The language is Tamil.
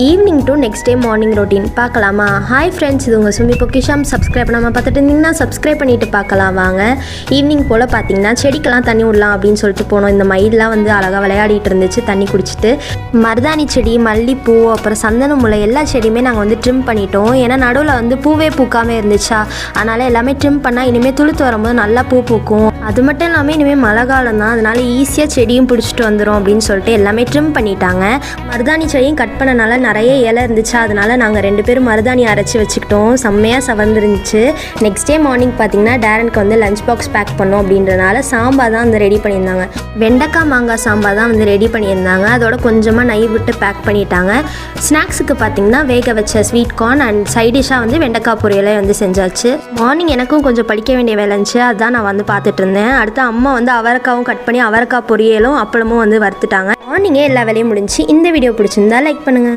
Evening to next day morning routine பார்க்கலாமா? ஹாய் ஃப்ரெண்ட்ஸ், இது உங்கள் சுமி பொக்கிஷம். சப்ஸ்கிரைப் பண்ணாமல் பார்த்துட்டு இருந்தீங்கன்னா சப்ஸ்கிரைப் பண்ணிவிட்டு பார்க்கலாம் வாங்க. ஈவினிங் போல் பார்த்தீங்கன்னா செடிக்கெல்லாம் தண்ணி விடலாம் அப்படின்னு சொல்லிட்டு போனோம். இந்த மயிலெலாம் வந்து அழகாக விளையாடிட்டு இருந்துச்சு தண்ணி குடிச்சிட்டு. மருதாணி செடி, மல்லிப்பூ, அப்புறம் சந்தன முல்லை எல்லா செடியுமே நாங்கள் வந்து ட்ரிம் பண்ணிட்டோம். ஏன்னா நடுவில் வந்து பூவே பூக்காமல் இருந்துச்சா, அதனால் எல்லாமே ட்ரிம் பண்ணால் இனிமேல் துளுத்து வரும்போது நல்லா பூ பூக்கும். அது மட்டும் இல்லாமல் இனிமேல் மழை காலம் தான், அதனால் ஈஸியாக செடியும் பிடிச்சிட்டு வந்துடும் அப்படின்னு சொல்லிட்டு எல்லாமே ட்ரிம் பண்ணிட்டாங்க. மருதாணி செடியும் கட் பண்ணனால நிறைய இலை இருந்துச்சா, அதனால் நாங்கள் 2 பேரும் மருதாணி அரைச்சி வச்சுக்கிட்டோம். செம்மையாக சவர்ந்துருந்துச்சு. நெக்ஸ்ட் டே மார்னிங் பார்த்தீங்கன்னா டேரனுக்கு வந்து லஞ்ச் பாக்ஸ் பேக் பண்ணோம் அப்படின்றனால சாம்பார் தான் வந்து ரெடி பண்ணியிருந்தாங்க. வெண்டைக்காய் மாங்காய் சாம்பார் தான் வந்து ரெடி பண்ணியிருந்தாங்க. அதோட கொஞ்சமாக நெய் விட்டு பேக் பண்ணிட்டாங்க. ஸ்நாக்ஸுக்கு பார்த்தீங்கன்னா வேக வச்ச ஸ்வீட் கார்ன் அண்ட் சைடிஷாக வந்து வெண்டைக்காய் பொரியலை வந்து செஞ்சாச்சு. மார்னிங் எனக்கும் கொஞ்சம் படிக்க வேண்டிய வேலை இருந்துச்சு, அதுதான் நான் வந்து பார்த்துட்டு இருந்தேன். அடுத்து அம்மா வந்து அவரைக்காவும் கட் பண்ணி அவரைக்காய் பொரியலும் அப்பளமும் வந்து வறுத்துட்டாங்க. மார்னிங்கே எல்லா வேலையும் முடிஞ்சு. இந்த வீடியோ பிடிச்சிருந்தா லைக் பண்ணுங்கள்.